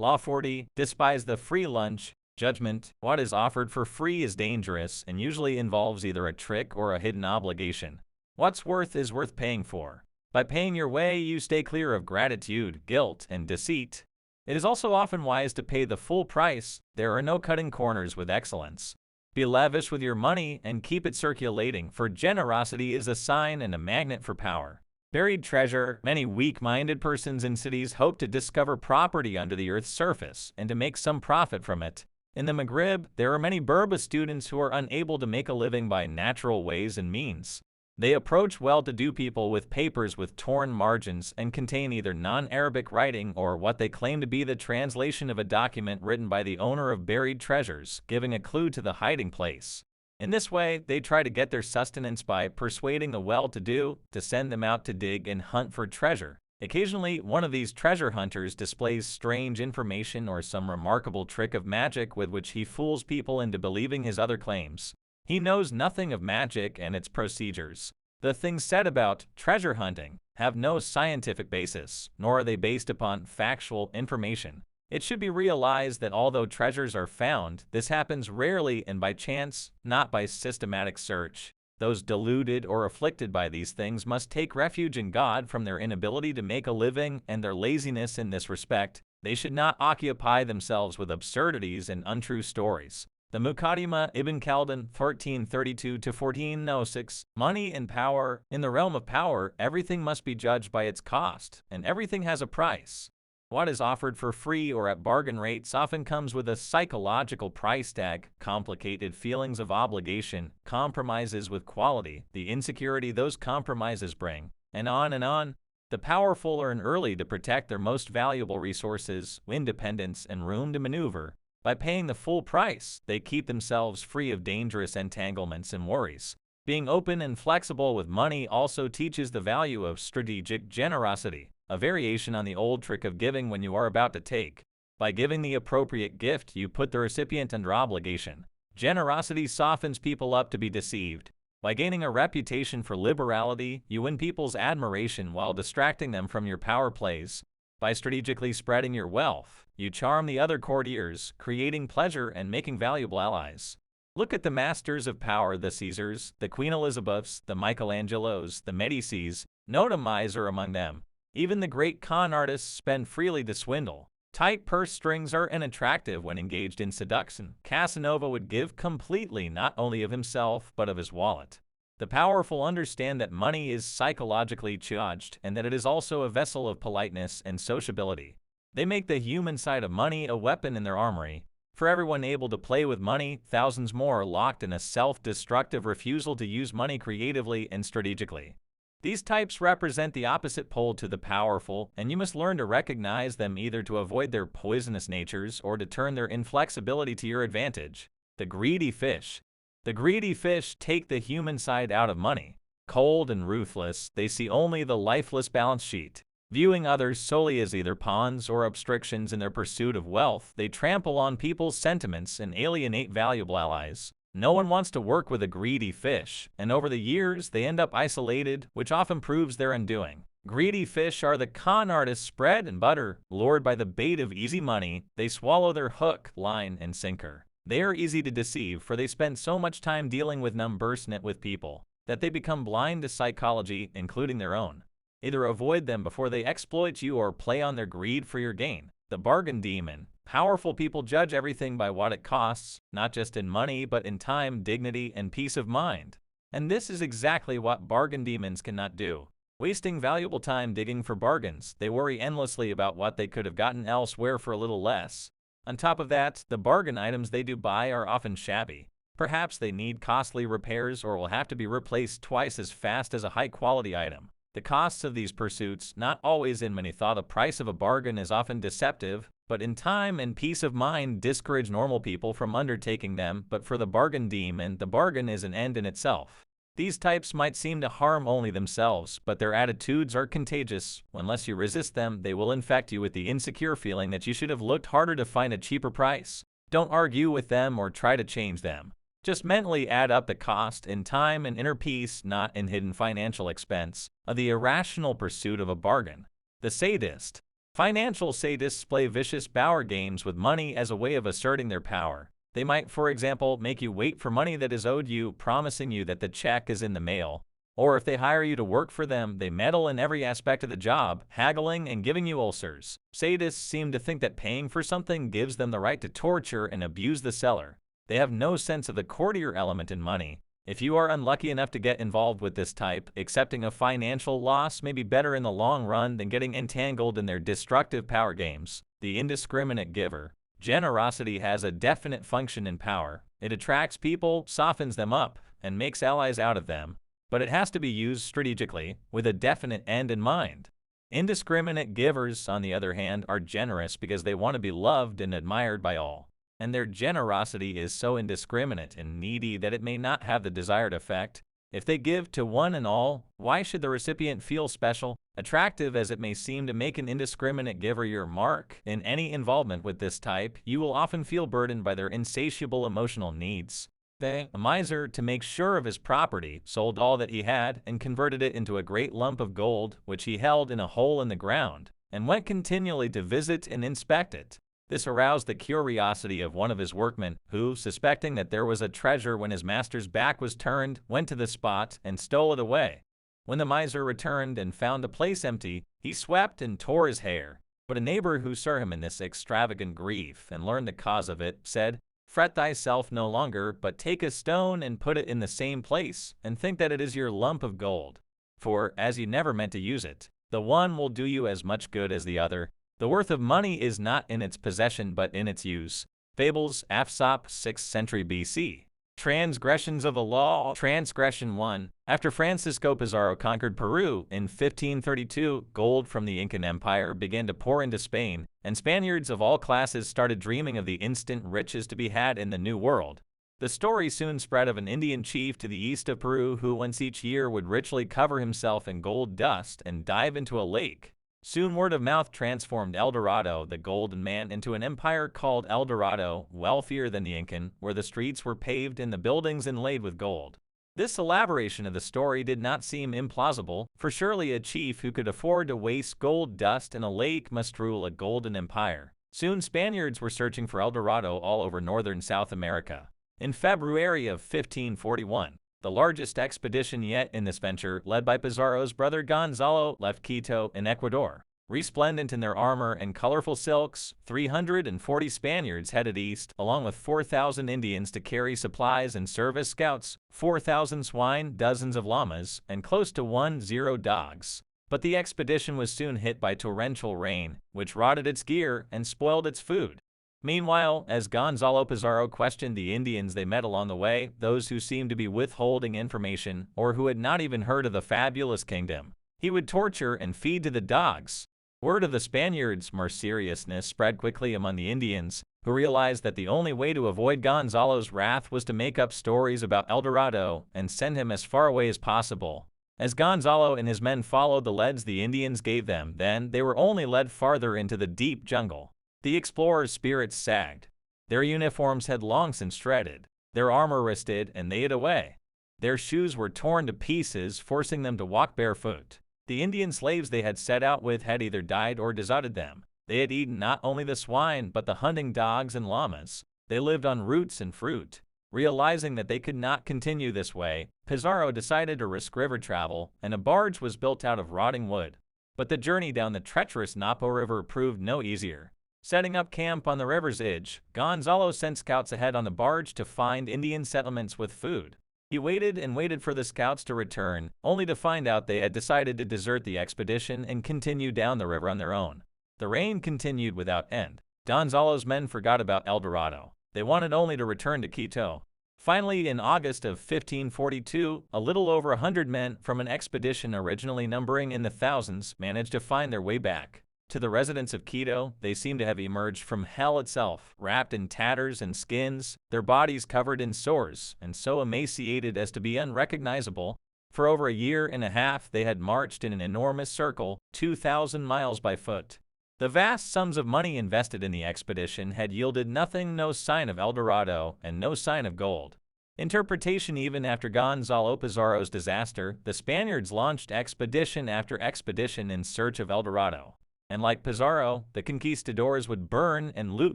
Law 40. Despise the free lunch. Judgment. What is offered for free is dangerous and usually involves either a trick or a hidden obligation. What's worth is worth paying for. By paying your way, you stay clear of gratitude, guilt, and deceit. It is also often wise to pay the full price. There are no cutting corners with excellence. Be lavish with your money and keep it circulating, for generosity is a sign and a magnet for power. Buried treasure. Many weak-minded persons in cities hope to discover property under the earth's surface and to make some profit from it. In the Maghrib, there are many Berber students who are unable to make a living by natural ways and means. They approach well-to-do people with papers with torn margins and contain either non-Arabic writing or what they claim to be the translation of a document written by the owner of buried treasures, giving a clue to the hiding place. In this way, they try to get their sustenance by persuading the well-to-do to send them out to dig and hunt for treasure. Occasionally, one of these treasure hunters displays strange information or some remarkable trick of magic with which he fools people into believing his other claims. He knows nothing of magic and its procedures. The things said about treasure hunting have no scientific basis, nor are they based upon factual information. It should be realized that although treasures are found, this happens rarely and by chance, not by systematic search. Those deluded or afflicted by these things must take refuge in God from their inability to make a living and their laziness in this respect. They should not occupy themselves with absurdities and untrue stories. The Muqaddimah Ibn Khaldun 1332–1406. Money and power. In the realm of power, everything must be judged by its cost, and everything has a price. What is offered for free or at bargain rates often comes with a psychological price tag, complicated feelings of obligation, compromises with quality, the insecurity those compromises bring, and on and on. The powerful learn early to protect their most valuable resources, independence, and room to maneuver. By paying the full price, they keep themselves free of dangerous entanglements and worries. Being open and flexible with money also teaches the value of strategic generosity, a variation on the old trick of giving when you are about to take. By giving the appropriate gift, you put the recipient under obligation. Generosity softens people up to be deceived. By gaining a reputation for liberality, you win people's admiration while distracting them from your power plays. By strategically spreading your wealth, you charm the other courtiers, creating pleasure and making valuable allies. Look at the masters of power, the Caesars, the Queen Elizabeths, the Michelangelos, the Medicis. Note a miser among them. Even the great con artists spend freely to swindle. Tight purse strings are unattractive when engaged in seduction. Casanova would give completely not only of himself but of his wallet. The powerful understand that money is psychologically charged and that it is also a vessel of politeness and sociability. They make the human side of money a weapon in their armory. For everyone able to play with money, thousands more are locked in a self-destructive refusal to use money creatively and strategically. These types represent the opposite pole to the powerful, and you must learn to recognize them either to avoid their poisonous natures or to turn their inflexibility to your advantage. The greedy fish. The greedy fish take the human side out of money. Cold and ruthless, they see only the lifeless balance sheet. Viewing others solely as either pawns or obstructions in their pursuit of wealth, they trample on people's sentiments and alienate valuable allies. No one wants to work with a greedy fish, and over the years they end up isolated, which often proves their undoing. Greedy fish are the con artists' bread and butter. Lured by the bait of easy money, they swallow their hook, line, and sinker. They are easy to deceive, for they spend so much time dealing with numbers with people that they become blind to psychology, including their own. Either avoid them before they exploit you or play on their greed for your gain. The bargain demon. Powerful people judge everything by what it costs, not just in money but in time, dignity, and peace of mind. And this is exactly what bargain demons cannot do. Wasting valuable time digging for bargains, they worry endlessly about what they could have gotten elsewhere for a little less. On top of that, the bargain items they do buy are often shabby. Perhaps they need costly repairs or will have to be replaced twice as fast as a high-quality item. The costs of these pursuits, not always in money. The price of a bargain is often deceptive, but in time and peace of mind discourage normal people from undertaking them. But for the bargain demon, the bargain is an end in itself. These types might seem to harm only themselves, but their attitudes are contagious. Unless you resist them, they will infect you with the insecure feeling that you should have looked harder to find a cheaper price. Don't argue with them or try to change them. Just mentally add up the cost in time and inner peace, not in hidden financial expense, of the irrational pursuit of a bargain. The sadist. Financial sadists play vicious power games with money as a way of asserting their power. They might, for example, make you wait for money that is owed you, promising you that the check is in the mail. Or if they hire you to work for them, they meddle in every aspect of the job, haggling and giving you ulcers. Sadists seem to think that paying for something gives them the right to torture and abuse the seller. They have no sense of the courtier element in money. If you are unlucky enough to get involved with this type, accepting a financial loss may be better in the long run than getting entangled in their destructive power games. The indiscriminate giver. Generosity has a definite function in power. It attracts people, softens them up, and makes allies out of them. But it has to be used strategically, with a definite end in mind. Indiscriminate givers, on the other hand, are generous because they want to be loved and admired by all. And their generosity is so indiscriminate and needy that it may not have the desired effect. If they give to one and all, why should the recipient feel special? Attractive as it may seem to make an indiscriminate giver your mark, in any involvement with this type, you will often feel burdened by their insatiable emotional needs. A miser, to make sure of his property, sold all that he had and converted it into a great lump of gold, which he held in a hole in the ground, and went continually to visit and inspect it. This aroused the curiosity of one of his workmen, who, suspecting that there was a treasure when his master's back was turned, went to the spot and stole it away. When the miser returned and found the place empty, he swept and tore his hair. But a neighbor who saw him in this extravagant grief and learned the cause of it, said, "Fret thyself no longer, but take a stone and put it in the same place, and think that it is your lump of gold. For, as you never meant to use it, the one will do you as much good as the other. The worth of money is not in its possession but in its use." Fables, Aesop, 6th century BC. Transgressions of the law. Transgression 1. After Francisco Pizarro conquered Peru in 1532, gold from the Incan Empire began to pour into Spain, and Spaniards of all classes started dreaming of the instant riches to be had in the New World. The story soon spread of an Indian chief to the east of Peru who once each year would ritually cover himself in gold dust and dive into a lake. Soon word of mouth transformed El Dorado, the golden man, into an empire called El Dorado, wealthier than the Incan, where the streets were paved and the buildings inlaid with gold. This elaboration of the story did not seem implausible, for surely a chief who could afford to waste gold dust in a lake must rule a golden empire. Soon Spaniards were searching for El Dorado all over northern South America. In February of 1541, the largest expedition yet in this venture, led by Pizarro's brother Gonzalo, left Quito in Ecuador. Resplendent in their armor and colorful silks, 340 Spaniards headed east, along with 4,000 Indians to carry supplies and serve as scouts, 4,000 swine, dozens of llamas, and close to 10 dogs. But the expedition was soon hit by torrential rain, which rotted its gear and spoiled its food. Meanwhile, as Gonzalo Pizarro questioned the Indians they met along the way, those who seemed to be withholding information or who had not even heard of the fabulous kingdom, he would torture and feed to the dogs. Word of the Spaniards' mercilessness spread quickly among the Indians, who realized that the only way to avoid Gonzalo's wrath was to make up stories about El Dorado and send him as far away as possible. As Gonzalo and his men followed the leads the Indians gave them, then they were only led farther into the deep jungle. The explorers' spirits sagged. Their uniforms had long since shredded, their armor rusted, and they hid away. Their shoes were torn to pieces, forcing them to walk barefoot. The Indian slaves they had set out with had either died or deserted them. They had eaten not only the swine, but the hunting dogs and llamas. They lived on roots and fruit. Realizing that they could not continue this way, Pizarro decided to risk river travel, and a barge was built out of rotting wood. But the journey down the treacherous Napo River proved no easier. Setting up camp on the river's edge, Gonzalo sent scouts ahead on the barge to find Indian settlements with food. He waited and waited for the scouts to return, only to find out they had decided to desert the expedition and continue down the river on their own. The rain continued without end. Gonzalo's men forgot about El Dorado. They wanted only to return to Quito. Finally, in August of 1542, a little over 100 men from an expedition originally numbering in the thousands managed to find their way back. To the residents of Quito, they seemed to have emerged from hell itself, wrapped in tatters and skins, their bodies covered in sores, and so emaciated as to be unrecognizable. For over a year and a half, they had marched in an enormous circle, 2,000 miles by foot. The vast sums of money invested in the expedition had yielded nothing, no sign of El Dorado, and no sign of gold. Interpretation. Even after Gonzalo Pizarro's disaster, the Spaniards launched expedition after expedition in search of El Dorado. And like Pizarro, the conquistadors would burn and loot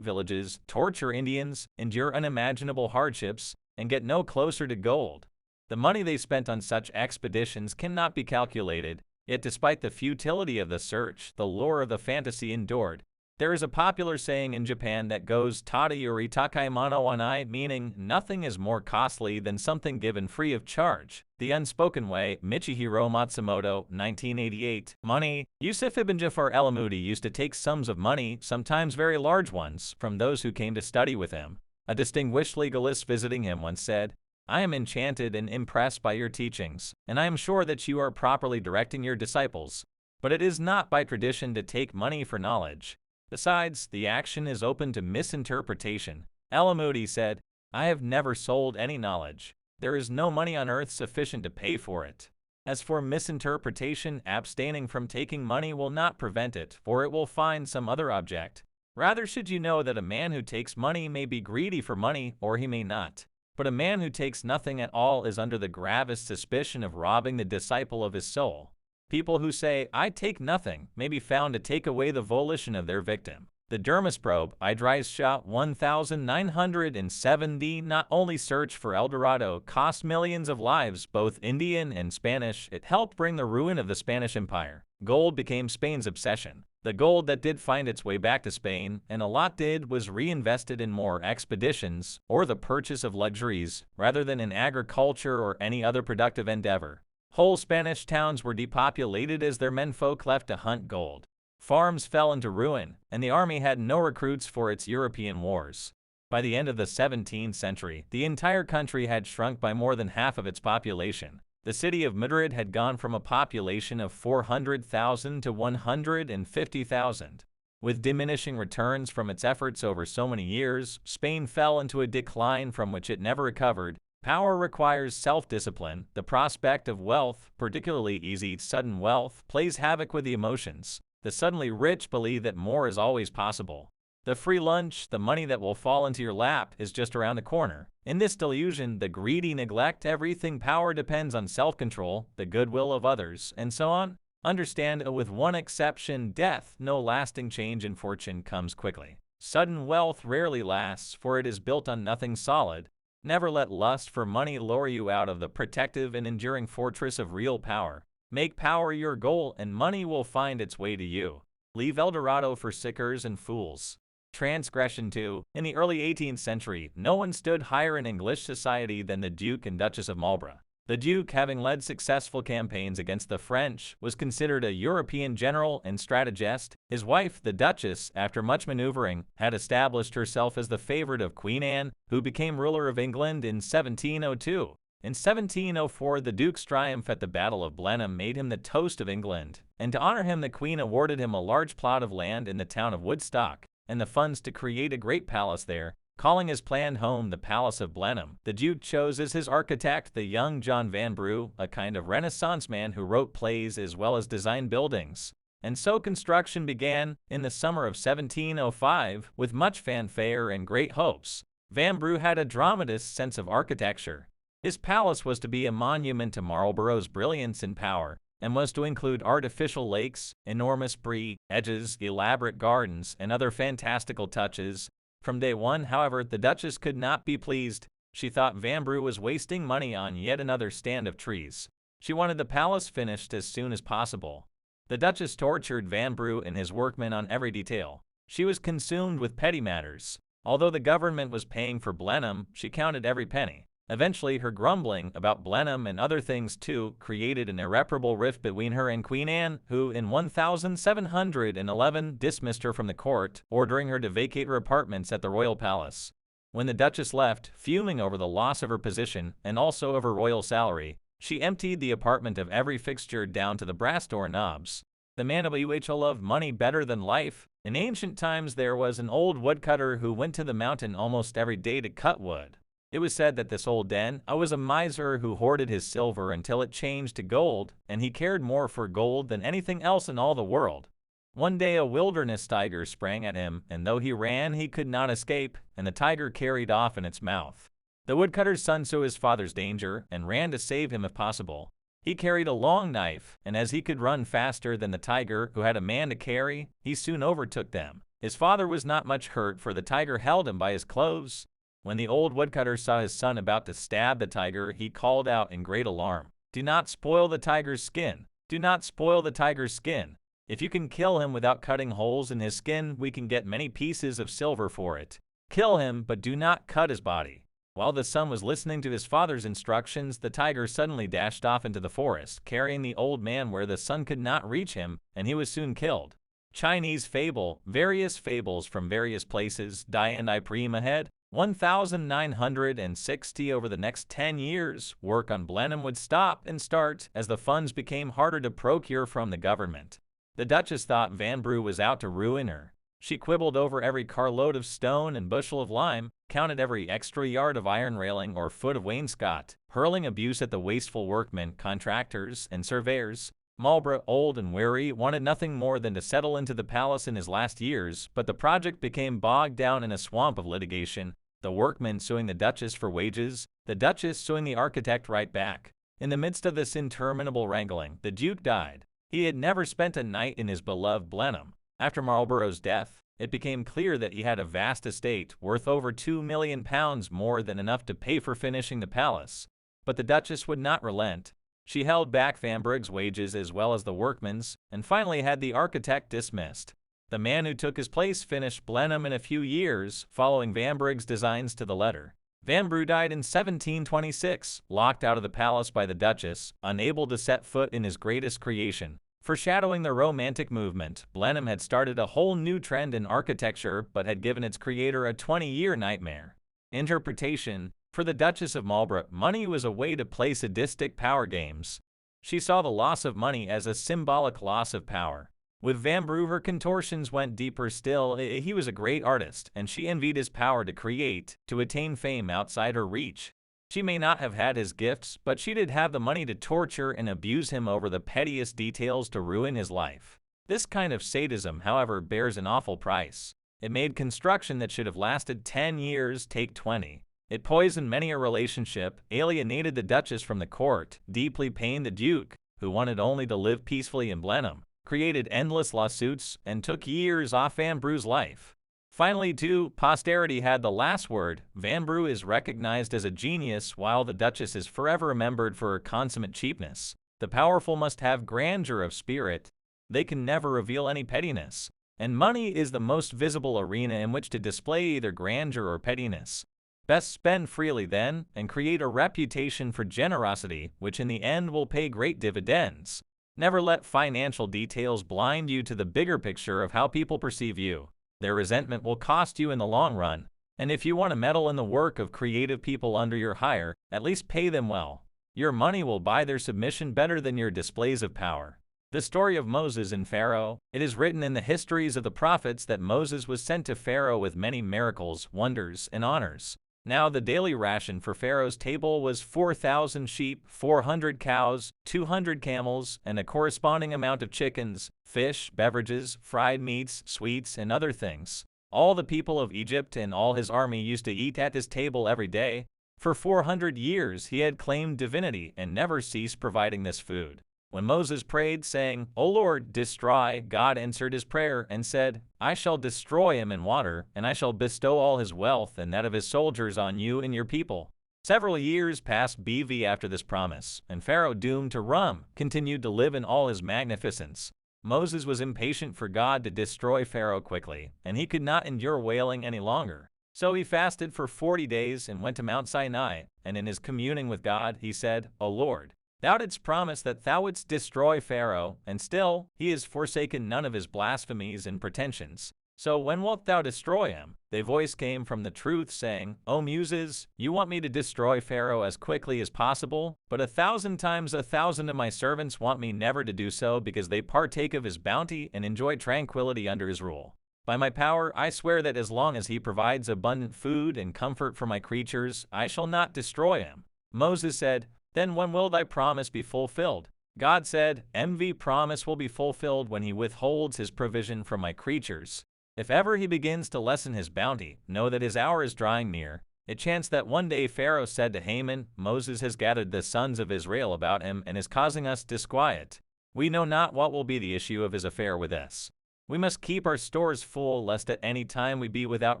villages, torture Indians, endure unimaginable hardships, and get no closer to gold. The money they spent on such expeditions cannot be calculated, yet despite the futility of the search, the lure of the fantasy endured. There is a popular saying in Japan that goes "Tada yuri takai mono wa nai," meaning nothing is more costly than something given free of charge. The unspoken way, Michihiro Matsumoto, 1988. Money. Yusuf ibn Jafar el-Amudi used to take sums of money, sometimes very large ones, from those who came to study with him. A distinguished legalist visiting him once said, "I am enchanted and impressed by your teachings, and I am sure that you are properly directing your disciples. But it is not by tradition to take money for knowledge. Besides, the action is open to misinterpretation." El-Amudi said, "I have never sold any knowledge. There is no money on earth sufficient to pay for it. As for misinterpretation, abstaining from taking money will not prevent it, for it will find some other object. Rather should you know that a man who takes money may be greedy for money, or he may not. But a man who takes nothing at all is under the gravest suspicion of robbing the disciple of his soul." People who say, "I take nothing," may be found to take away the volition of their victim. The Dermis probe, Idris Shah 1970, not only search for El Dorado cost millions of lives, both Indian and Spanish, it helped bring the ruin of the Spanish Empire. Gold became Spain's obsession. The gold that did find its way back to Spain, and a lot did, was reinvested in more expeditions or the purchase of luxuries, rather than in agriculture or any other productive endeavor. Whole Spanish towns were depopulated as their menfolk left to hunt gold. Farms fell into ruin, and the army had no recruits for its European wars. By the end of the 17th century, the entire country had shrunk by more than half of its population. The city of Madrid had gone from a population of 400,000 to 150,000. With diminishing returns from its efforts over so many years, Spain fell into a decline from which it never recovered. Power requires self-discipline. The prospect of wealth, particularly easy, sudden wealth, plays havoc with the emotions. The suddenly rich believe that more is always possible. The free lunch, the money that will fall into your lap, is just around the corner. In this delusion, the greedy neglect everything. Power depends on self-control, the goodwill of others, and so on. Understand, with one exception, death. No lasting change in fortune comes quickly. Sudden wealth rarely lasts, for it is built on nothing solid. Never let lust for money lure you out of the protective and enduring fortress of real power. Make power your goal, and money will find its way to you. Leave El Dorado for sickers and fools. Transgression 2. In the early 18th century, no one stood higher in English society than the Duke and Duchess of Marlborough. The Duke, having led successful campaigns against the French, was considered a European general and strategist. His wife, the Duchess, after much maneuvering, had established herself as the favorite of Queen Anne, who became ruler of England in 1702. In 1704, the Duke's triumph at the Battle of Blenheim made him the toast of England, and to honor him the Queen awarded him a large plot of land in the town of Woodstock, and the funds to create a great palace there. Calling his planned home the Palace of Blenheim, the Duke chose as his architect the young John Vanbrugh, a kind of Renaissance man who wrote plays as well as designed buildings. And so construction began in the summer of 1705, with much fanfare and great hopes. Vanbrugh had a dramatist's sense of architecture. His palace was to be a monument to Marlborough's brilliance and power, and was to include artificial lakes, enormous brie, edges, elaborate gardens, and other fantastical touches. From day one, however, the Duchess could not be pleased. She thought Vanbrugh was wasting money on yet another stand of trees. She wanted the palace finished as soon as possible. The Duchess tortured Vanbrugh and his workmen on every detail. She was consumed with petty matters. Although the government was paying for Blenheim, she counted every penny. Eventually, her grumbling about Blenheim and other things too created an irreparable rift between her and Queen Anne, who in 1711 dismissed her from the court, ordering her to vacate her apartments at the royal palace. When the Duchess left, fuming over the loss of her position and also of her royal salary, she emptied the apartment of every fixture down to the brass door knobs. The man who loved money better than life. In ancient times there was an old woodcutter who went to the mountain almost every day to cut wood. It was said that this old den was a miser who hoarded his silver until it changed to gold, and he cared more for gold than anything else in all the world. One day a wilderness tiger sprang at him, and though he ran he could not escape, and the tiger carried off in its mouth. The woodcutter's son saw his father's danger and ran to save him if possible. He carried a long knife, and as he could run faster than the tiger who had a man to carry, he soon overtook them. His father was not much hurt, for the tiger held him by his clothes. When the old woodcutter saw his son about to stab the tiger, he called out in great alarm, "Do not spoil the tiger's skin! Do not spoil the tiger's skin! If you can kill him without cutting holes in his skin, we can get many pieces of silver for it. Kill him, but do not cut his body." While the son was listening to his father's instructions, the tiger suddenly dashed off into the forest, carrying the old man where the son could not reach him, and he was soon killed. Chinese fable. Various fables from various places. Die and I Preem ahead. 1960. Over the next 10 years, work on Blenheim would stop and start as the funds became harder to procure from the government. The Duchess thought Vanbrugh was out to ruin her. She quibbled over every carload of stone and bushel of lime, counted every extra yard of iron railing or foot of wainscot, hurling abuse at the wasteful workmen, contractors, and surveyors. Marlborough, old and weary, wanted nothing more than to settle into the palace in his last years, but the project became bogged down in a swamp of litigation, the workmen suing the Duchess for wages, the Duchess suing the architect right back. In the midst of this interminable wrangling, the Duke died. He had never spent a night in his beloved Blenheim. After Marlborough's death, it became clear that he had a vast estate, worth over £2 million, more than enough to pay for finishing the palace. But the Duchess would not relent. She held back Vanbrugh's wages as well as the workmen's, and finally had the architect dismissed. The man who took his place finished Blenheim in a few years, following Vanbrugh's designs to the letter. Vanbrugh died in 1726, locked out of the palace by the Duchess, unable to set foot in his greatest creation. Foreshadowing the Romantic movement, Blenheim had started a whole new trend in architecture but had given its creator a 20-year nightmare. Interpretation. For the Duchess of Marlborough, money was a way to play sadistic power games. She saw the loss of money as a symbolic loss of power. With Vanbrugh, her contortions went deeper still. He was a great artist, and she envied his power to create, to attain fame outside her reach. She may not have had his gifts, but she did have the money to torture and abuse him over the pettiest details to ruin his life. This kind of sadism, however, bears an awful price. It made construction that should have lasted 10 years take 20. It poisoned many a relationship, alienated the Duchess from the court, deeply pained the Duke, who wanted only to live peacefully in Blenheim, created endless lawsuits, and took years off Vanbrugh's life. Finally, too, posterity had the last word. Vanbrugh is recognized as a genius, while the Duchess is forever remembered for her consummate cheapness. The powerful must have grandeur of spirit. They can never reveal any pettiness. And money is the most visible arena in which to display either grandeur or pettiness. Best spend freely then, and create a reputation for generosity, which in the end will pay great dividends. Never let financial details blind you to the bigger picture of how people perceive you. Their resentment will cost you in the long run. And if you want to meddle in the work of creative people under your hire, at least pay them well. Your money will buy their submission better than your displays of power. The story of Moses and Pharaoh. It is written in the histories of the prophets that Moses was sent to Pharaoh with many miracles, wonders, and honors. Now the daily ration for Pharaoh's table was 4,000 sheep, 400 cows, 200 camels, and a corresponding amount of chickens, fish, beverages, fried meats, sweets, and other things. All the people of Egypt and all his army used to eat at his table every day. For 400 years he had claimed divinity and never ceased providing this food. When Moses prayed, saying, "O Lord, destroy," God answered his prayer and said, "I shall destroy him in water, and I shall bestow all his wealth and that of his soldiers on you and your people." Several years passed BV after this promise, and Pharaoh, doomed to continued to live in all his magnificence. Moses was impatient for God to destroy Pharaoh quickly, and he could not endure wailing any longer. So he fasted for 40 days and went to Mount Sinai, and in his communing with God he said, "O Lord, thou didst promise that thou wouldst destroy Pharaoh, and still he has forsaken none of his blasphemies and pretensions. So when wilt thou destroy him?" A voice came from the truth saying, "O Muses, you want me to destroy Pharaoh as quickly as possible, but 1,000 times 1,000 of my servants want me never to do so because they partake of his bounty and enjoy tranquility under his rule. By my power, I swear that as long as he provides abundant food and comfort for my creatures, I shall not destroy him." Moses said, "Then when will thy promise be fulfilled?" God said, "MV promise will be fulfilled when he withholds his provision from my creatures. If ever he begins to lessen his bounty, know that his hour is drawing near. It chanced that one day Pharaoh said to Haman, "Moses has gathered the sons of Israel about him and is causing us disquiet. We know not what will be the issue of his affair with us. We must keep our stores full, lest at any time we be without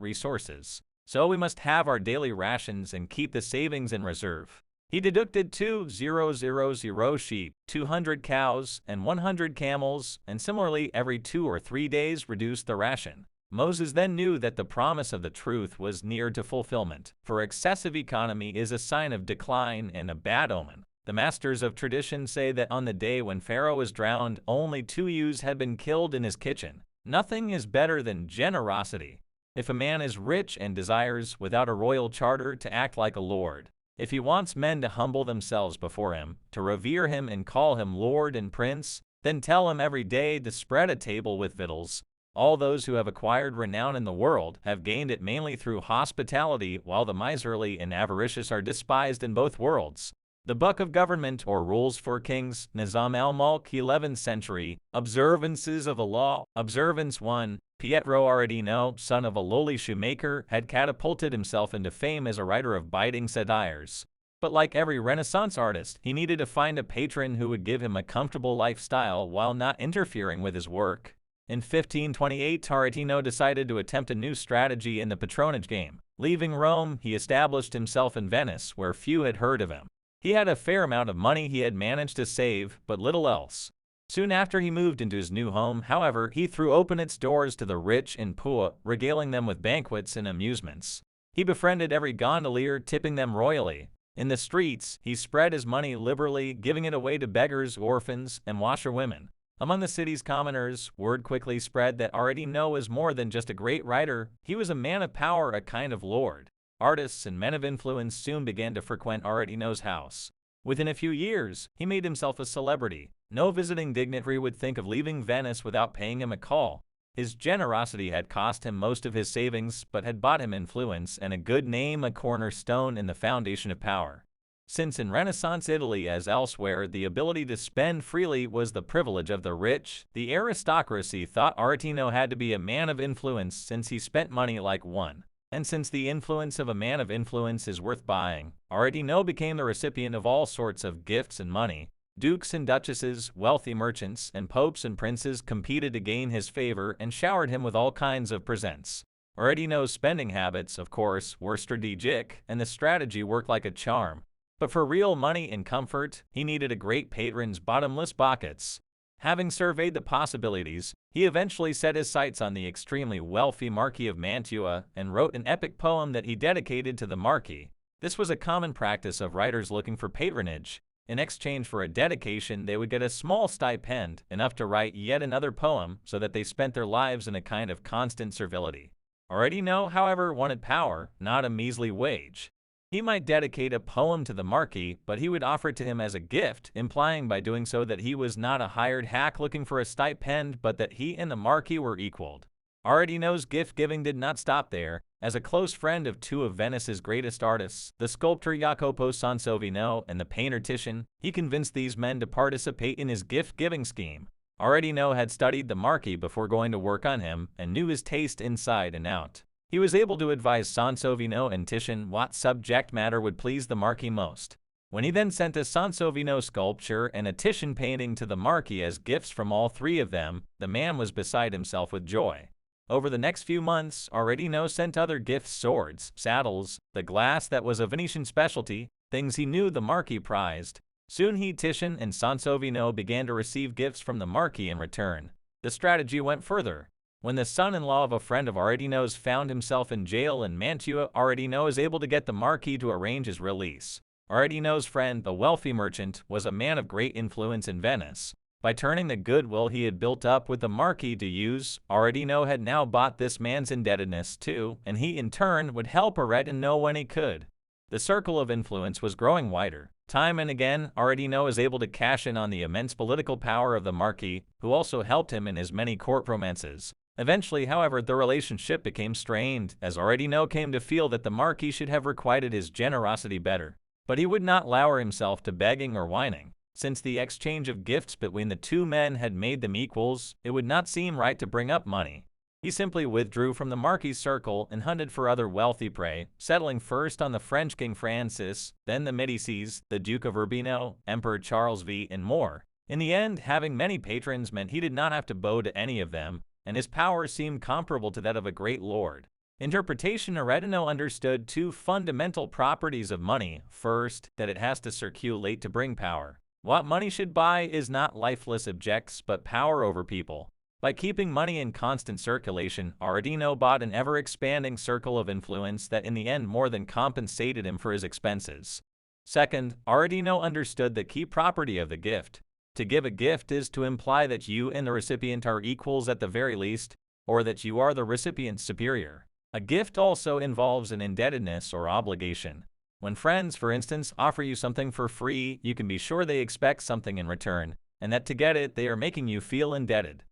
resources. So we must have our daily rations and keep the savings in reserve." He deducted 2,000 sheep, 200 cows, and 100 camels, and similarly every 2 or 3 days reduced the ration. Moses then knew that the promise of the truth was near to fulfillment, for excessive economy is a sign of decline and a bad omen. The masters of tradition say that on the day when Pharaoh was drowned, only 2 ewes had been killed in his kitchen. Nothing is better than generosity. If a man is rich and desires, without a royal charter, to act like a lord, if he wants men to humble themselves before him, to revere him and call him Lord and Prince, then tell him every day to spread a table with victuals. All those who have acquired renown in the world have gained it mainly through hospitality, while the miserly and avaricious are despised in both worlds. The Book of Government or Rules for Kings, Nizam al-Mulk, 11th century. Observances of the Law. Observance 1. Pietro Aretino, son of a lowly shoemaker, had catapulted himself into fame as a writer of biting satires. But like every Renaissance artist, he needed to find a patron who would give him a comfortable lifestyle while not interfering with his work. In 1528, Aretino decided to attempt a new strategy in the patronage game. Leaving Rome, he established himself in Venice, where few had heard of him. He had a fair amount of money he had managed to save, but little else. Soon after he moved into his new home, however, he threw open its doors to the rich and poor, regaling them with banquets and amusements. He befriended every gondolier, tipping them royally. In the streets, he spread his money liberally, giving it away to beggars, orphans, and washerwomen. Among the city's commoners, word quickly spread that Aretino was more than just a great writer. He was a man of power, a kind of lord. Artists and men of influence soon began to frequent Aretino's house. Within a few years, he made himself a celebrity. No visiting dignitary would think of leaving Venice without paying him a call. His generosity had cost him most of his savings, but had bought him influence and a good name, a cornerstone in the foundation of power. Since in Renaissance Italy, as elsewhere, the ability to spend freely was the privilege of the rich, the aristocracy thought Aretino had to be a man of influence since he spent money like one. And since the influence of a man of influence is worth buying, Aretino became the recipient of all sorts of gifts and money. Dukes and duchesses, wealthy merchants, and popes and princes competed to gain his favor and showered him with all kinds of presents. Aretino's spending habits, of course, were strategic, and the strategy worked like a charm. But for real money and comfort, he needed a great patron's bottomless pockets. Having surveyed the possibilities, he eventually set his sights on the extremely wealthy Marquis of Mantua and wrote an epic poem that he dedicated to the Marquis. This was a common practice of writers looking for patronage. In exchange for a dedication, they would get a small stipend, enough to write yet another poem, so that they spent their lives in a kind of constant servility. Aretino, however, wanted power, not a measly wage. He might dedicate a poem to the Marquis, but he would offer it to him as a gift, implying by doing so that he was not a hired hack looking for a stipend, but that he and the Marquis were equaled. Aretino's gift-giving did not stop there. As a close friend of 2 of Venice's greatest artists, the sculptor Jacopo Sansovino and the painter Titian, he convinced these men to participate in his gift-giving scheme. Aretino had studied the Marquis before going to work on him and knew his taste inside and out. He was able to advise Sansovino and Titian what subject matter would please the Marquis most. When he then sent a Sansovino sculpture and a Titian painting to the Marquis as gifts from all 3 of them, the man was beside himself with joy. Over the next few months, Aretino sent other gifts: swords, saddles, the glass that was a Venetian specialty, things he knew the Marquis prized. Soon he, Titian, and Sansovino began to receive gifts from the Marquis in return. The strategy went further. When the son-in-law of a friend of Aretino's found himself in jail in Mantua, Aretino was able to get the Marquis to arrange his release. Aretino's friend, the wealthy merchant, was a man of great influence in Venice. By turning the goodwill he had built up with the Marquis to use, Aretino had now bought this man's indebtedness too, and he in turn would help Aretino when he could. The circle of influence was growing wider. Time and again, Aretino was able to cash in on the immense political power of the Marquis, who also helped him in his many court romances. Eventually, however, the relationship became strained, as Aretino came to feel that the Marquis should have requited his generosity better. But he would not lower himself to begging or whining. Since the exchange of gifts between the 2 men had made them equals, it would not seem right to bring up money. He simply withdrew from the Marquis circle and hunted for other wealthy prey, settling first on the French King Francis, then the Medicis, the Duke of Urbino, Emperor Charles V, and more. In the end, having many patrons meant he did not have to bow to any of them, and his power seemed comparable to that of a great lord. Interpretation: Aretino understood two fundamental properties of money. First, that it has to circulate to bring power. What money should buy is not lifeless objects, but power over people. By keeping money in constant circulation, Aretino bought an ever-expanding circle of influence that in the end more than compensated him for his expenses. Second, Aretino understood the key property of the gift. To give a gift is to imply that you and the recipient are equals at the very least, or that you are the recipient's superior. A gift also involves an indebtedness or obligation. When friends, for instance, offer you something for free, you can be sure they expect something in return, and that to get it, they are making you feel indebted.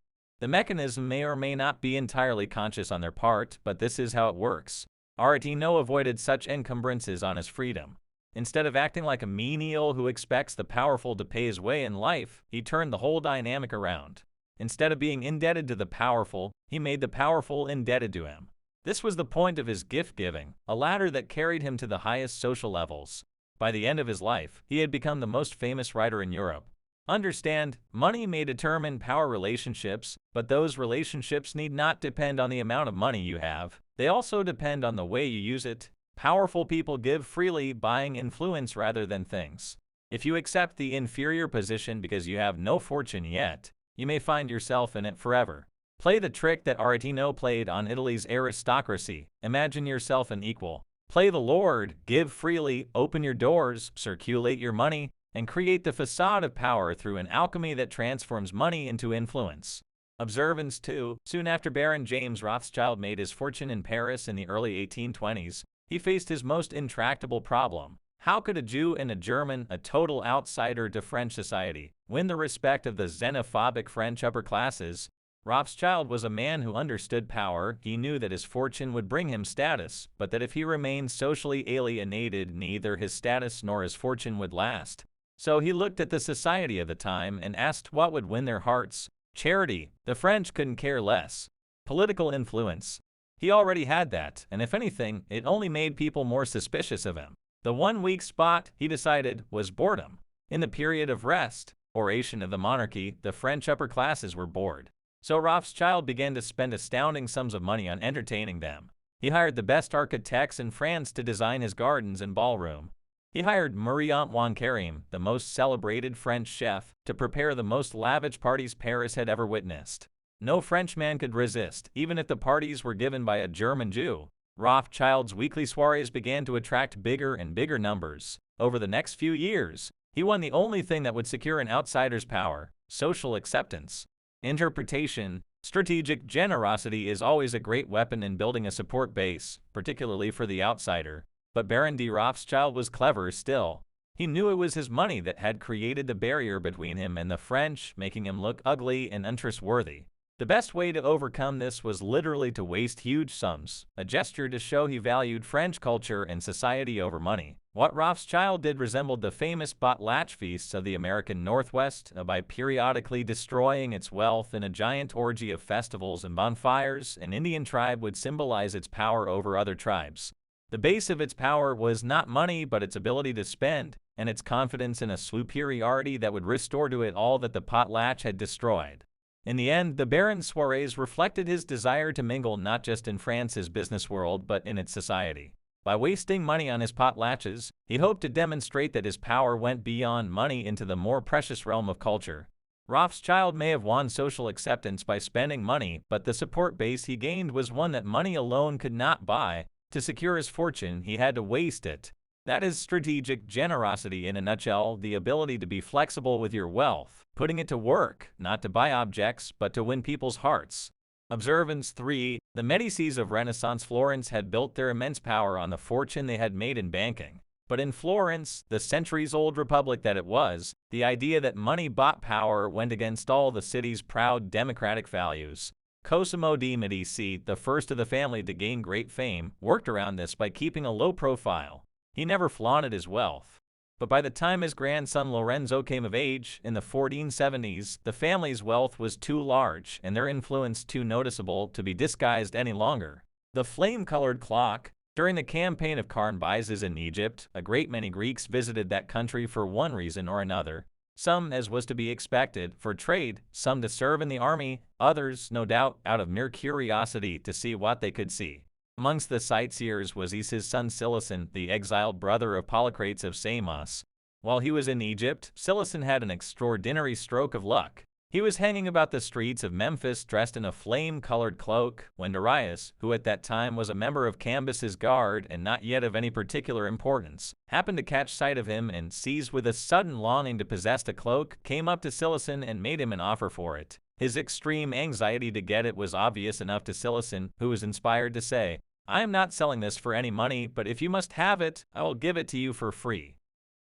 The mechanism may or may not be entirely conscious on their part, but this is how it works. Aretino avoided such encumbrances on his freedom. Instead of acting like a menial who expects the powerful to pay his way in life, he turned the whole dynamic around. Instead of being indebted to the powerful, he made the powerful indebted to him. This was the point of his gift-giving, a ladder that carried him to the highest social levels. By the end of his life, he had become the most famous writer in Europe. Understand, money may determine power relationships, but those relationships need not depend on the amount of money you have. They also depend on the way you use it. Powerful people give freely, buying influence rather than things. If you accept the inferior position because you have no fortune yet, you may find yourself in it forever. Play the trick that Aretino played on Italy's aristocracy. Imagine yourself an equal. Play the Lord, give freely, open your doors, circulate your money, and create the facade of power through an alchemy that transforms money into influence. Observance 2. Soon after Baron James Rothschild made his fortune in Paris in the early 1820s, he faced his most intractable problem. How could a Jew and a German, a total outsider to French society, win the respect of the xenophobic French upper classes? Rothschild was a man who understood power. He knew that his fortune would bring him status, but that if he remained socially alienated, neither his status nor his fortune would last. So he looked at the society of the time and asked what would win their hearts. Charity. The French couldn't care less. Political influence. He already had that, and if anything, it only made people more suspicious of him. The one weak spot, he decided, was boredom. In the period of rest, oration of the monarchy, the French upper classes were bored. So Rothschild began to spend astounding sums of money on entertaining them. He hired the best architects in France to design his gardens and ballroom. He hired Marie-Antoine Carême, the most celebrated French chef, to prepare the most lavish parties Paris had ever witnessed. No Frenchman could resist, even if the parties were given by a German Jew. Rothschild's weekly soirees began to attract bigger and bigger numbers. Over the next few years, he won the only thing that would secure an outsider's power: social acceptance. Interpretation. Strategic generosity is always a great weapon in building a support base, particularly for the outsider. But Baron de Rothschild was clever still. He knew it was his money that had created the barrier between him and the French, making him look ugly and untrustworthy. The best way to overcome this was literally to waste huge sums, a gesture to show he valued French culture and society over money. What Rothschild did resembled the famous potlatch feasts of the American Northwest by periodically destroying its wealth in a giant orgy of festivals and bonfires. An Indian tribe would symbolize its power over other tribes. The base of its power was not money but its ability to spend, and its confidence in a superiority that would restore to it all that the potlatch had destroyed. In the end, the Baron's soirees reflected his desire to mingle not just in France's business world but in its society. By wasting money on his potlatches, he hoped to demonstrate that his power went beyond money into the more precious realm of culture. Rothschild may have won social acceptance by spending money, but the support base he gained was one that money alone could not buy. To secure his fortune, he had to waste it. That is strategic generosity in a nutshell: the ability to be flexible with your wealth, putting it to work, not to buy objects, but to win people's hearts. Observance 3. The Medicis of Renaissance Florence had built their immense power on the fortune they had made in banking. But in Florence, the centuries-old republic that it was, the idea that money bought power went against all the city's proud democratic values. Cosimo de' Medici, the first of the family to gain great fame, worked around this by keeping a low profile. He never flaunted his wealth. But by the time his grandson Lorenzo came of age, in the 1470s, the family's wealth was too large and their influence too noticeable to be disguised any longer. The flame-colored clock. During the campaign of Cambyses in Egypt, a great many Greeks visited that country for one reason or another. Some, as was to be expected, for trade, some to serve in the army, others, no doubt, out of mere curiosity to see what they could see. Amongst the sightseers was his son Cilicen, the exiled brother of Polycrates of Samos. While he was in Egypt, Cilicen had an extraordinary stroke of luck. He was hanging about the streets of Memphis dressed in a flame-colored cloak, when Darius, who at that time was a member of Cambyses' guard and not yet of any particular importance, happened to catch sight of him and, seized with a sudden longing to possess the cloak, came up to Cilicen and made him an offer for it. His extreme anxiety to get it was obvious enough to Cilicen, who was inspired to say, "I am not selling this for any money, but if you must have it, I will give it to you for free."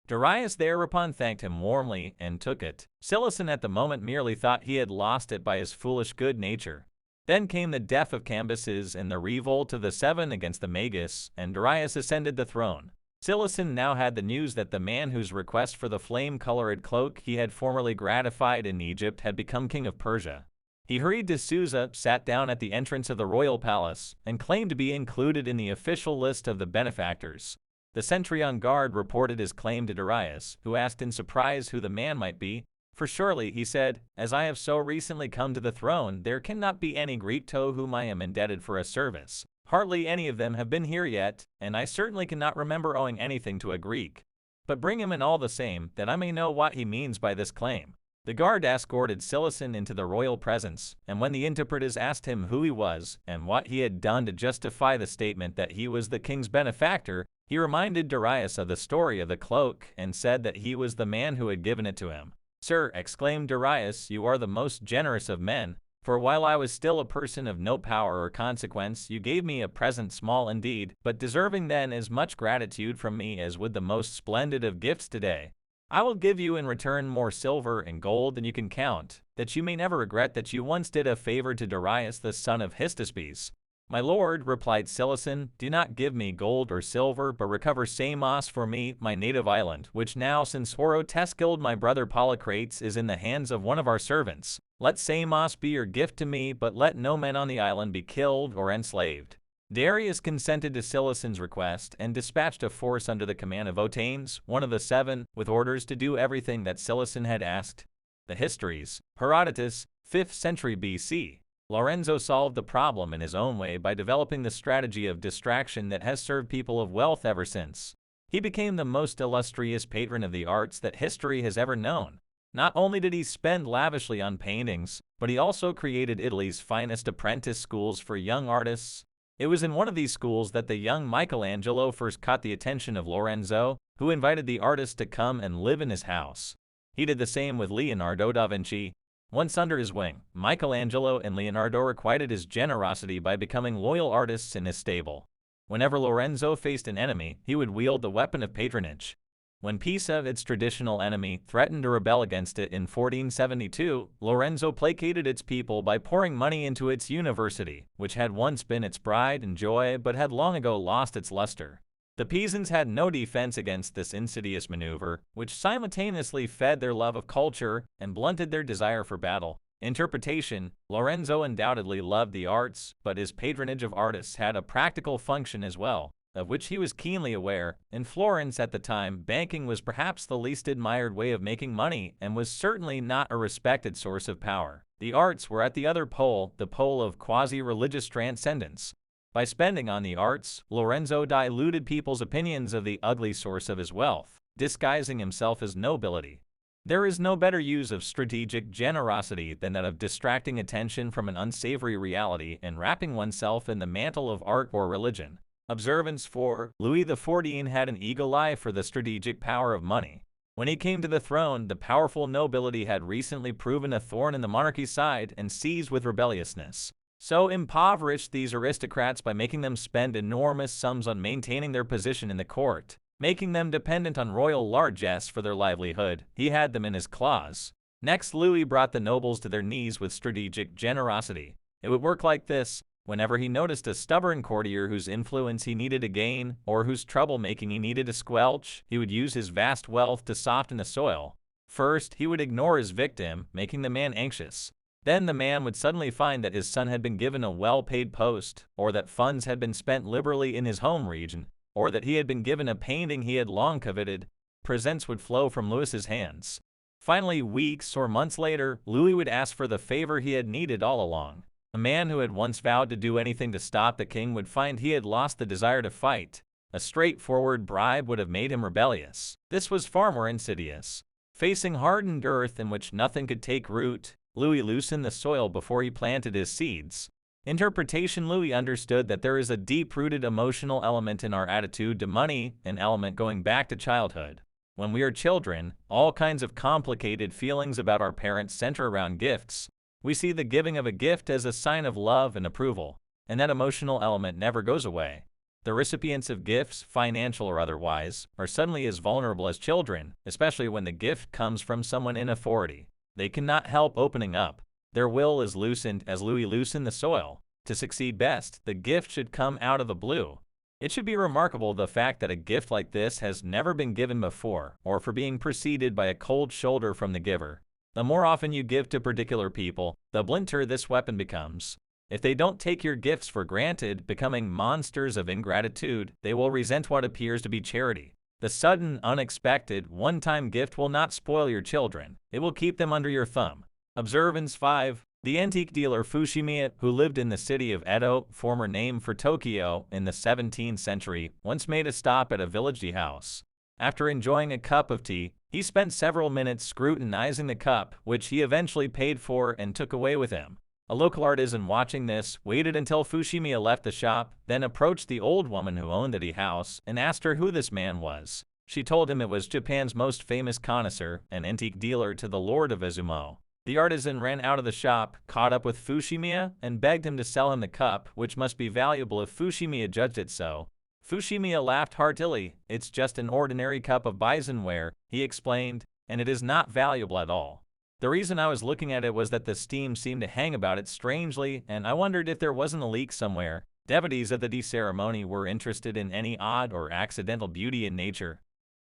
Darius thereupon thanked him warmly and took it. Cilicen at the moment merely thought he had lost it by his foolish good nature. Then came the death of Cambyses and the revolt of the Seven against the Magus, and Darius ascended the throne. Cilicen now had the news that the man whose request for the flame-colored cloak he had formerly gratified in Egypt had become king of Persia. He hurried to Susa, sat down at the entrance of the royal palace, and claimed to be included in the official list of the benefactors. The sentry on guard reported his claim to Darius, who asked in surprise who the man might be. "For surely," he said, "as I have so recently come to the throne, there cannot be any Greek to whom I am indebted for a service. Hardly any of them have been here yet, and I certainly cannot remember owing anything to a Greek. But bring him in all the same, that I may know what he means by this claim." The guard escorted Cilicen into the royal presence, and when the interpreters asked him who he was and what he had done to justify the statement that he was the king's benefactor, he reminded Darius of the story of the cloak and said that he was the man who had given it to him. "Sir," exclaimed Darius, "you are the most generous of men, for while I was still a person of no power or consequence, you gave me a present small indeed, but deserving then as much gratitude from me as would the most splendid of gifts today. I will give you in return more silver and gold than you can count, that you may never regret that you once did a favor to Darius the son of Despise." "My lord," replied Cilicen, "do not give me gold or silver, but recover Samos for me, my native island, which now, since Horotescilde my brother Polycrates is in the hands of one of our servants. Let Samos be your gift to me, but let no men on the island be killed or enslaved." Darius consented to Cilicen's request and dispatched a force under the command of Otanes, one of the seven, with orders to do everything that Cilicen had asked. The Histories. Herodotus, 5th century BC. Lorenzo solved the problem in his own way by developing the strategy of distraction that has served people of wealth ever since. He became the most illustrious patron of the arts that history has ever known. Not only did he spend lavishly on paintings, but he also created Italy's finest apprentice schools for young artists. It was in one of these schools that the young Michelangelo first caught the attention of Lorenzo, who invited the artist to come and live in his house. He did the same with Leonardo da Vinci. Once under his wing, Michelangelo and Leonardo requited his generosity by becoming loyal artists in his stable. Whenever Lorenzo faced an enemy, he would wield the weapon of patronage. When Pisa, its traditional enemy, threatened to rebel against it in 1472, Lorenzo placated its people by pouring money into its university, which had once been its pride and joy but had long ago lost its luster. The Pisans had no defense against this insidious maneuver, which simultaneously fed their love of culture and blunted their desire for battle. Interpretation. Lorenzo undoubtedly loved the arts, but his patronage of artists had a practical function as well, of which he was keenly aware. In Florence at the time, banking was perhaps the least admired way of making money and was certainly not a respected source of power. The arts were at the other pole, the pole of quasi-religious transcendence. By spending on the arts, Lorenzo diluted people's opinions of the ugly source of his wealth, disguising himself as nobility. There is no better use of strategic generosity than that of distracting attention from an unsavory reality and wrapping oneself in the mantle of art or religion. Observance 4. Louis XIV had an eagle eye for the strategic power of money. When he came to the throne, the powerful nobility had recently proven a thorn in the monarchy's side and seized with rebelliousness. So impoverished these aristocrats by making them spend enormous sums on maintaining their position in the court, making them dependent on royal largesse for their livelihood. He had them in his claws. Next, Louis brought the nobles to their knees with strategic generosity. It would work like this. Whenever he noticed a stubborn courtier whose influence he needed to gain, or whose troublemaking he needed to squelch, he would use his vast wealth to soften the soil. First, he would ignore his victim, making the man anxious. Then the man would suddenly find that his son had been given a well-paid post, or that funds had been spent liberally in his home region, or that he had been given a painting he had long coveted. Presents would flow from Louis's hands. Finally, weeks or months later, Louis would ask for the favor he had needed all along. A man who had once vowed to do anything to stop the king would find he had lost the desire to fight. A straightforward bribe would have made him rebellious. This was far more insidious. Facing hardened earth in which nothing could take root, Louis loosened the soil before he planted his seeds. Interpretation: Louis understood that there is a deep-rooted emotional element in our attitude to money, an element going back to childhood. When we are children, all kinds of complicated feelings about our parents center around gifts. We see the giving of a gift as a sign of love and approval, and that emotional element never goes away. The recipients of gifts, financial or otherwise, are suddenly as vulnerable as children, especially when the gift comes from someone in authority. They cannot help opening up. Their will is loosened as Louis loosened the soil. To succeed best, the gift should come out of the blue. It should be remarkable the fact that a gift like this has never been given before, or for being preceded by a cold shoulder from the giver. The more often you give to particular people, the blunter this weapon becomes. If they don't take your gifts for granted, becoming monsters of ingratitude, they will resent what appears to be charity. The sudden, unexpected, one-time gift will not spoil your children. It will keep them under your thumb. Observance 5. The antique dealer Fushimiya, who lived in the city of Edo, former name for Tokyo, in the 17th century, once made a stop at a village tea house. After enjoying a cup of tea, he spent several minutes scrutinizing the cup, which he eventually paid for and took away with him. A local artisan watching this waited until Fushimiya left the shop, then approached the old woman who owned the tea house and asked her who this man was. She told him it was Japan's most famous connoisseur, an antique dealer to the Lord of Izumo. The artisan ran out of the shop, caught up with Fushimiya, and begged him to sell him the cup, which must be valuable if Fushimiya judged it so. Fushimiya laughed heartily. "It's just an ordinary cup of bisonware," he explained, "and it is not valuable at all. The reason I was looking at it was that the steam seemed to hang about it strangely, and I wondered if there wasn't a leak somewhere." Devotees of the tea ceremony were interested in any odd or accidental beauty in nature.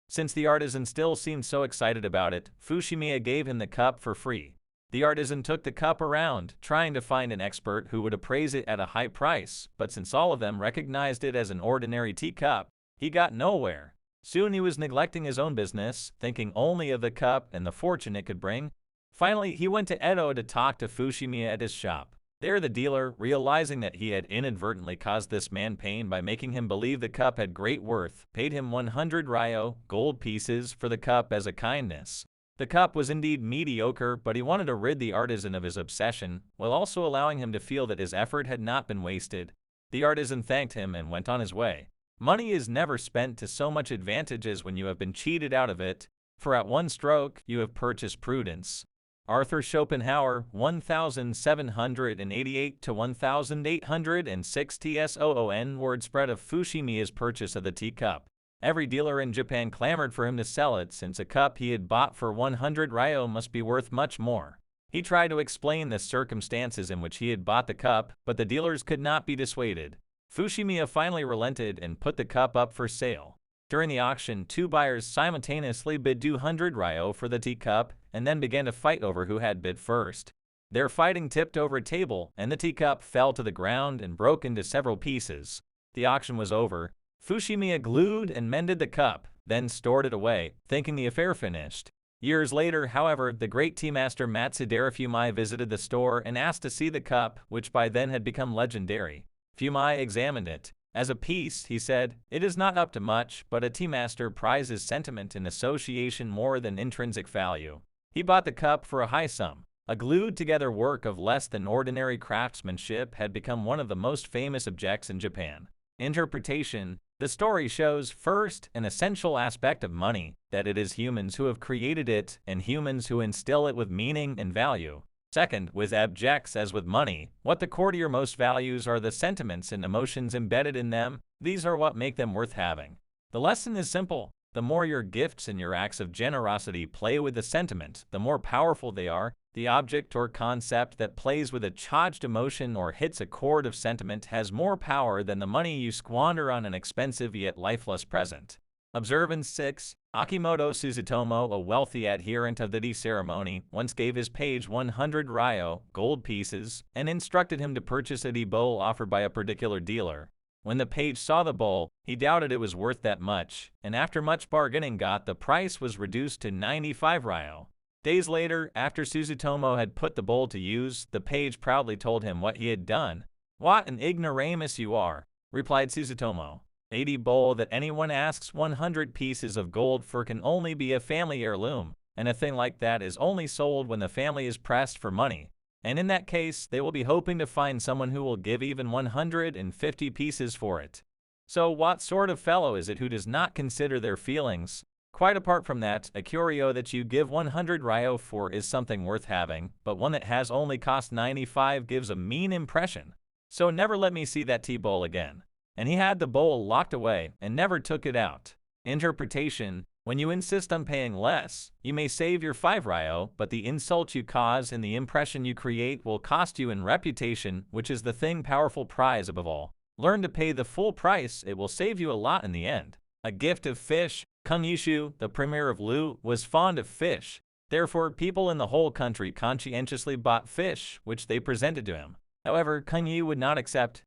Since the artisan still seemed so excited about it, Fushimiya gave him the cup for free. The artisan took the cup around, trying to find an expert who would appraise it at a high price, but since all of them recognized it as an ordinary teacup, he got nowhere. Soon he was neglecting his own business, thinking only of the cup and the fortune it could bring. Finally, he went to Edo to talk to Fushimiya at his shop. There the dealer, realizing that he had inadvertently caused this man pain by making him believe the cup had great worth, paid him 100 ryo, gold pieces, for the cup as a kindness. The cup was indeed mediocre, but he wanted to rid the artisan of his obsession, while also allowing him to feel that his effort had not been wasted. The artisan thanked him and went on his way. Money is never spent to so much advantage as when you have been cheated out of it, for at one stroke you have purchased prudence. Arthur Schopenhauer, 1788 to 1806 TSOON word spread of Fushimiya's purchase of the teacup. Every dealer in Japan clamored for him to sell it, since a cup he had bought for 100 ryo must be worth much more. He tried to explain the circumstances in which he had bought the cup, but the dealers could not be dissuaded. Fushimiya finally relented and put the cup up for sale. During the auction, two buyers simultaneously bid 200 ryo for the teacup, and then began to fight over who had bid first. Their fighting tipped over a table, and the teacup fell to the ground and broke into several pieces. The auction was over. Fushimiya glued and mended the cup, then stored it away, thinking the affair finished. Years later, however, the great tea master Matsudaira Fumai visited the store and asked to see the cup, which by then had become legendary. Fumai examined it. As a piece, he said, "It is not up to much, but a tea master prizes sentiment and association more than intrinsic value." He bought the cup for a high sum. A glued-together work of less than ordinary craftsmanship had become one of the most famous objects in Japan. Interpretation: the story shows, first, an essential aspect of money, that it is humans who have created it, and humans who instill it with meaning and value. Second, with objects as with money, what the courtier most values are the sentiments and emotions embedded in them. These are what make them worth having. The lesson is simple. The more your gifts and your acts of generosity play with the sentiment, the more powerful they are. The The object or concept that plays with a charged emotion or hits a chord of sentiment has more power than the money you squander on an expensive yet lifeless present. Observance 6. Akimoto Suzutomo, a wealthy adherent of the tea ceremony, once gave his page 100 ryo gold pieces and instructed him to purchase a tea bowl offered by a particular dealer. When the page saw the bowl, he doubted it was worth that much, and after much bargaining the price was reduced to 95 ryo. Days later, after Suzutomo had put the bowl to use, the page proudly told him what he had done. "What an ignoramus you are," replied Suzutomo. A tea bowl that anyone asks 100 pieces of gold for can only be a family heirloom, and a thing like that is only sold when the family is pressed for money. And in that case, they will be hoping to find someone who will give even 150 pieces for it. So what sort of fellow is it who does not consider their feelings? Quite apart from that, a curio that you give 100 ryo for is something worth having, but one that has only cost 95 gives a mean impression. So never let me see that tea bowl again. And he had the bowl locked away and never took it out. Interpretation: when you insist on paying less, you may save your 5 ryo, but the insult you cause and the impression you create will cost you in reputation, which is the thing powerful prize above all. Learn to pay the full price, it will save you a lot in the end. A gift of fish. Kung Yishu, the premier of Lu, was fond of fish. Therefore, people in the whole country conscientiously bought fish, which they presented to him. However, Kung Yi would not accept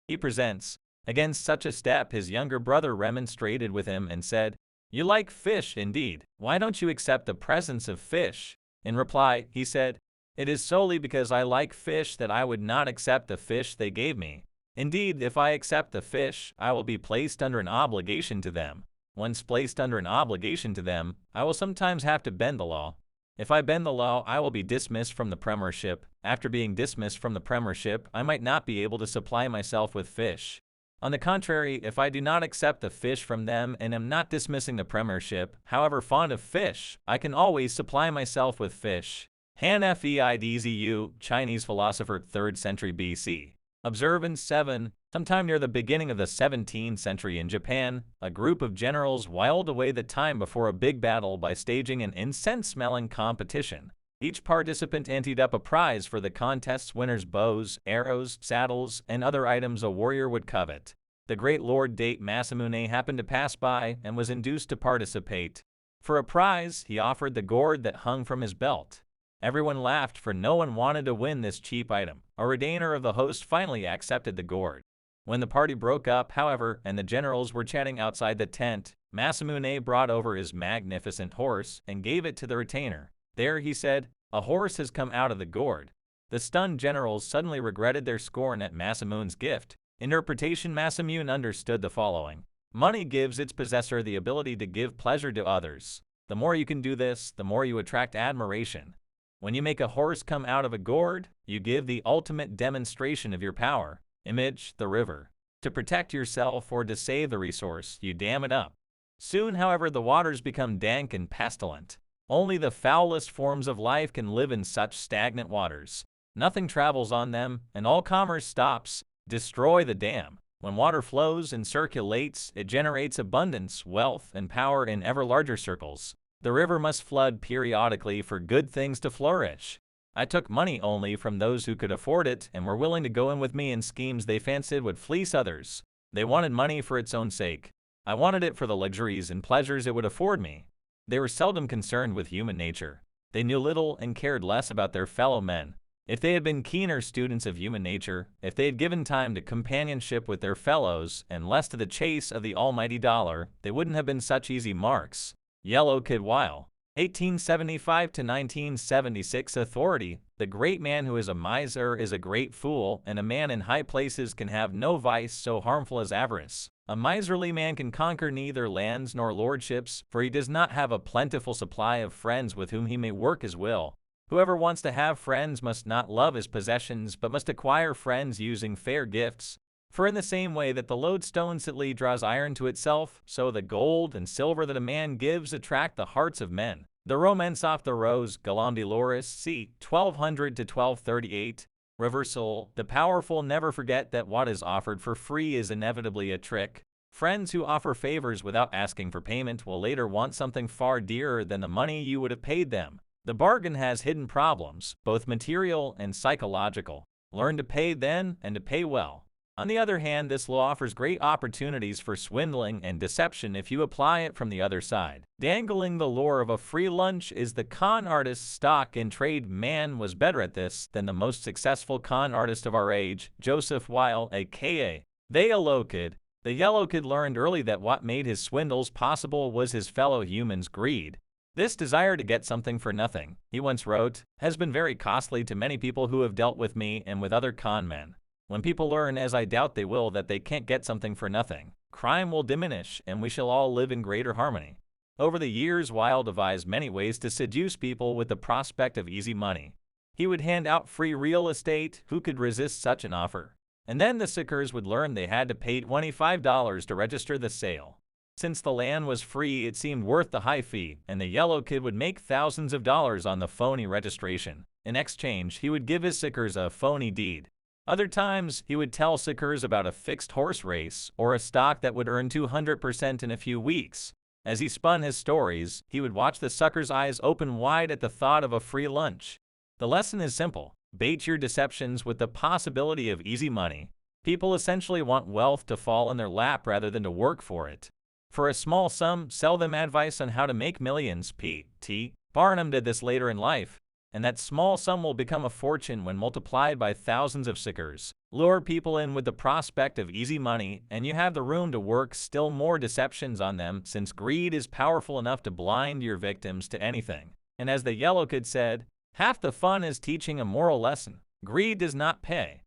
he presents. Against such a step, his younger brother remonstrated with him and said, "You like fish indeed. Why don't you accept the presents of fish?" In reply, he said, "It is solely because I like fish that I would not accept the fish they gave me. Indeed, if I accept the fish, I will be placed under an obligation to them. Once placed under an obligation to them, I will sometimes have to bend the law. If I bend the law, I will be dismissed from the premiership. After being dismissed from the premiership, I might not be able to supply myself with fish. On the contrary, if I do not accept the fish from them and am not dismissing the premiership, however fond of fish, I can always supply myself with fish." Han Feidzu, Chinese philosopher, 3rd century BC. Observance 7. Sometime near the beginning of the 17th century in Japan, a group of generals whiled away the time before a big battle by staging an incense-smelling competition. Each participant anteed up a prize for the contest's winners: bows, arrows, saddles, and other items a warrior would covet. The great Lord Date Masamune happened to pass by and was induced to participate. For a prize, he offered the gourd that hung from his belt. Everyone laughed, for no one wanted to win this cheap item. A retainer of the host finally accepted the gourd. When the party broke up, however, and the generals were chatting outside the tent, Masamune brought over his magnificent horse and gave it to the retainer. "There," he said, "a horse has come out of the gourd." The stunned generals suddenly regretted their scorn at Masamune's gift. Interpretation: Masamune understood the following. Money gives its possessor the ability to give pleasure to others. The more you can do this, the more you attract admiration. When you make a horse come out of a gourd, you give the ultimate demonstration of your power. Image: the river. To protect yourself or to save the resource, you dam it up. Soon, however, the waters become dank and pestilent. Only the foulest forms of life can live in such stagnant waters. Nothing travels on them, and all commerce stops. Destroy the dam. When water flows and circulates, it generates abundance, wealth, and power in ever larger circles. The river must flood periodically for good things to flourish. I took money only from those who could afford it and were willing to go in with me in schemes they fancied would fleece others. They wanted money for its own sake. I wanted it for the luxuries and pleasures it would afford me. They were seldom concerned with human nature. They knew little and cared less about their fellow men. If they had been keener students of human nature, if they had given time to companionship with their fellows and less to the chase of the almighty dollar, they wouldn't have been such easy marks. Yellow Kid Weil, 1875 to 1976. Authority: the great man who is a miser is a great fool, and a man in high places can have no vice so harmful as avarice. A miserly man can conquer neither lands nor lordships, for he does not have a plentiful supply of friends with whom he may work his will. Whoever wants to have friends must not love his possessions, but must acquire friends using fair gifts. For in the same way that the lodestone subtly draws iron to itself, so the gold and silver that a man gives attract the hearts of men. The Romance of the Rose, Galland de Loris, c. 1200 to 1238. Reversal: the powerful never forget that what is offered for free is inevitably a trick. Friends who offer favors without asking for payment will later want something far dearer than the money you would have paid them. The bargain has hidden problems, both material and psychological. Learn to pay then and to pay well. On the other hand, this law offers great opportunities for swindling and deception if you apply it from the other side. Dangling the lure of a free lunch is the con artist's stock in trade. Man was better at this than the most successful con artist of our age, Joseph Weil, aka the Yellow Kid. The Yellow Kid learned early that what made his swindles possible was his fellow humans' greed. This desire to get something for nothing, he once wrote, has been very costly to many people who have dealt with me and with other con men. When people learn, as I doubt they will, that they can't get something for nothing, crime will diminish and we shall all live in greater harmony. Over the years, Weil devised many ways to seduce people with the prospect of easy money. He would hand out free real estate. Who could resist such an offer? And then the suckers would learn they had to pay $25 to register the sale. Since the land was free, it seemed worth the high fee, and the Yellow Kid would make thousands of dollars on the phony registration. In exchange, he would give his suckers a phony deed. Other times, he would tell suckers about a fixed horse race or a stock that would earn 200% in a few weeks. As he spun his stories, he would watch the suckers' eyes open wide at the thought of a free lunch. The lesson is simple. Bait your deceptions with the possibility of easy money. People essentially want wealth to fall in their lap rather than to work for it. For a small sum, sell them advice on how to make millions. P.T. Barnum did this later in life, and that small sum will become a fortune when multiplied by thousands of suckers. Lure people in with the prospect of easy money, and you have the room to work still more deceptions on them, since greed is powerful enough to blind your victims to anything. And as the Yellow Kid said, half the fun is teaching a moral lesson. Greed does not pay.